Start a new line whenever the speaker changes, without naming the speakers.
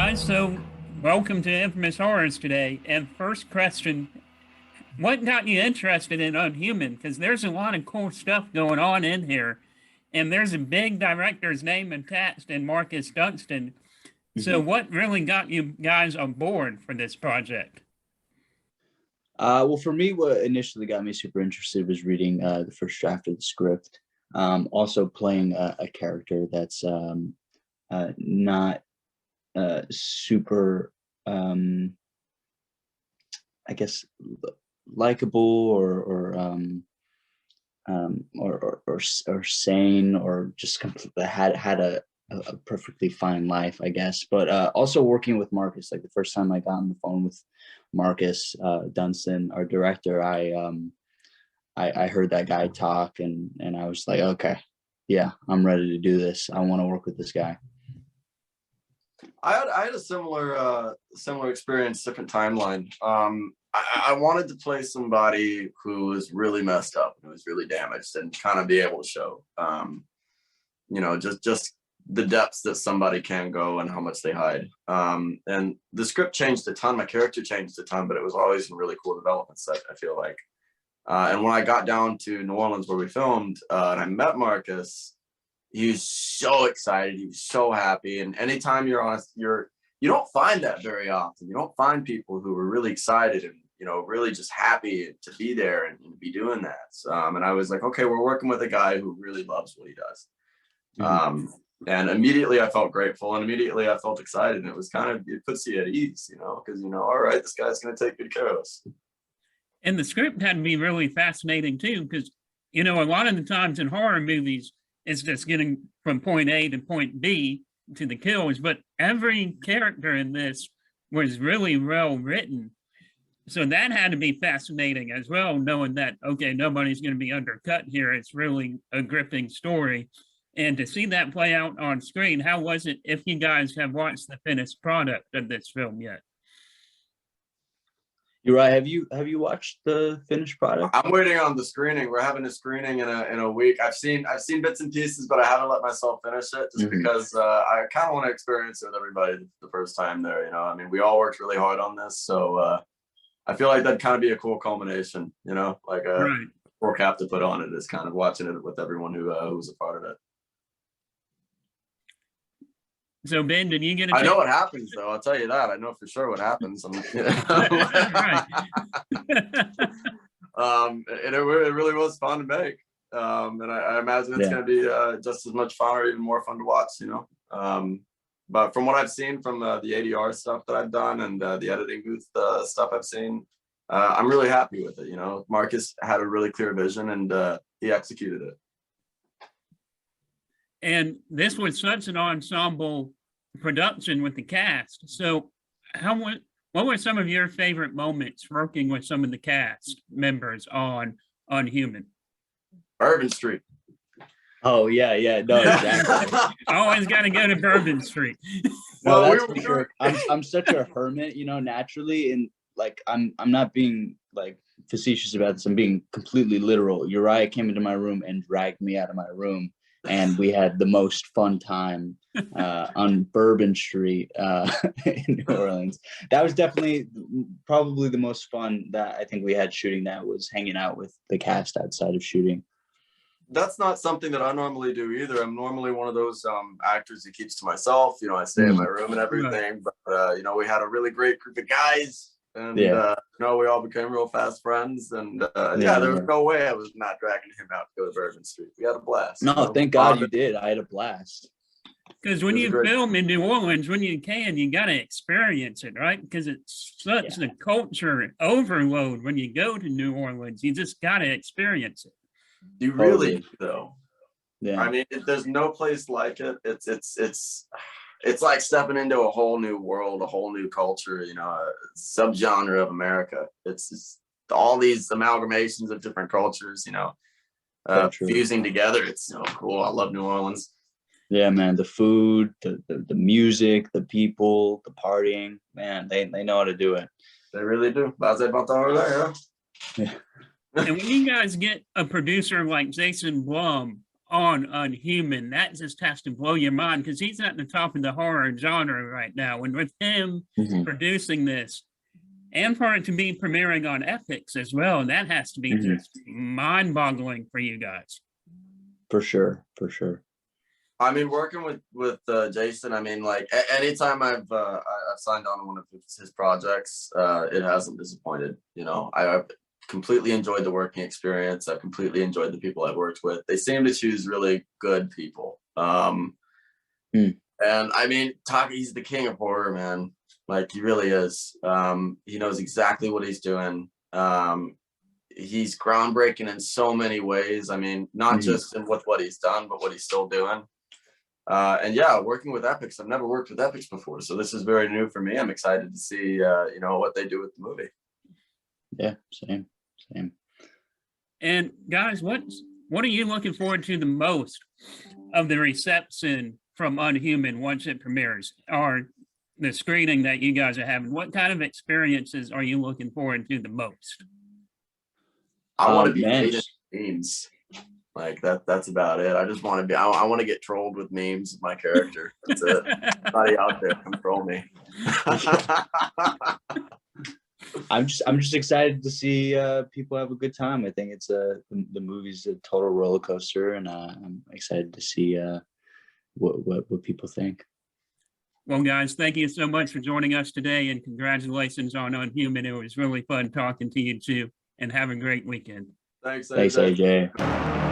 guys. So, welcome to Infamous Horrors today. And first question, what got you interested in Unhuman? Because there's a lot of cool stuff going on in here. And there's a big director's name attached in Marcus Dunstan. So, what really got you guys on board for this project?
Well, for me, what initially got me super interested was reading the first draft of the script. Also playing a character that's not super, I guess, likable or sane, or just completely had a perfectly fine life, I guess. But also working with Marcus, like the first time I got on the phone with Marcus Dunstan, our director, I heard that guy talk, and I was like, okay, yeah, I'm ready to do this. I want to work with this guy.
I had a similar experience, different timeline. I wanted to play somebody who was really messed up, who was really damaged, and kind of be able to show, just the depths that somebody can go and how much they hide. And the script changed a ton. My character changed a ton, but it was always some really cool developments, I feel like. And when I got down to New Orleans where we filmed, and I met Marcus, he was so excited. He was so happy. And anytime you're on, you don't find that very often. You don't find people who are really excited and, really just happy to be there and be doing that. And I was like, okay, we're working with a guy who really loves what he does. And immediately I felt grateful, and immediately I felt excited. And it was it puts you at ease, because, all right, this guy's going to take good care of us.
And the script had to be really fascinating too, because, a lot of the times in horror movies, it's just getting from point A to point B to the kills, but every character in this was really well written. So that had to be fascinating as well, knowing that, okay, nobody's going to be undercut here. It's really a gripping story. And to see that play out on screen, how was it, if you guys have watched the finished product of this film yet?
Uriah, have you watched the finished product?
I'm waiting on the screening. We're having a screening in a week. I've seen bits and pieces, but I haven't let myself finish it just because I kind of want to experience it with everybody the first time there. We all worked really hard on this, so I feel like that'd kind of be a cool culmination. Like a poor cap to put on it is kind of watching it with everyone who's a part of it.
So Ben, did you get
I know what happens, though. I'll tell you that. I know for sure what happens. And it really was fun to make. And I imagine it's going to be just as much fun or even more fun to watch, But from what I've seen from the ADR stuff that I've done and the editing booth stuff I've seen, I'm really happy with it. Marcus had a really clear vision, and he executed it.
And this was such an ensemble production with the cast. So what were some of your favorite moments working with some of the cast members on Unhuman?
Bourbon Street.
Oh, yeah. No, exactly.
Always got to go to Bourbon Street.
No, that's for sure. I'm such a hermit, naturally. And like, I'm not being like facetious about this. I'm being completely literal. Uriah came into my room and dragged me out of my room. And we had the most fun time on Bourbon Street in New Orleans. That was probably the most fun that I think we had shooting that, was hanging out with the cast outside of shooting.
That's not something that I normally do either. I'm normally one of those actors that keeps to myself. I stay in my room and everything. But, we had a really great group of guys. And, we all became real fast friends. And, there was no way I was not dragging him out to go to Bourbon Street. We had a blast.
No, thank God you did. I had a blast.
Because when you film in New Orleans, when you got to experience it, right? Because it's such a culture overload when you go to New Orleans. You just got to experience it.
You really, though.
Yeah.
There's no place like it. It's like stepping into a whole new world, a whole new culture, a subgenre of America. It's just all these amalgamations of different cultures, fusing together. It's so cool. I love New Orleans.
Yeah, man. The food, the music, the people, the partying, man, they know how to do it.
They really do. Yeah.
And when you guys get a producer like Jason Blum on Unhuman, that just has to blow your mind because he's at the top of the horror genre right now. And with him producing this, and for it to be premiering on Epix as well, that has to be just mind-boggling for you guys.
For sure.
I mean, working with Jason, I mean, like anytime I've signed on to one of his projects, it hasn't disappointed. You know, I've completely enjoyed the working experience. I've completely enjoyed the people I've worked with. They seem to choose really good people. And I mean, he's the king of horror, man. Like he really is. He knows exactly what he's doing. He's groundbreaking in so many ways. I mean, not just with what he's done, but what he's still doing. And yeah, working with Epix. I've never worked with Epix before, so this is very new for me. I'm excited to see, you know, what they do with the movie.
Yeah, same.
And guys, what are you looking forward to the most of the reception from Unhuman once it premieres, or the screening that you guys are having? What kind of experiences are you looking forward to the most?
I want to be hated memes. Like that's about it. I just want to be, I want to get trolled with memes of my character. That's it. Somebody out there control me.
I'm just excited to see people have a good time. I think it's the movie's a total roller coaster, and I'm excited to see what people think.
Well, guys, thank you so much for joining us today, and congratulations on Unhuman. It was really fun talking to you too, and have a great weekend.
Thanks,
AJ.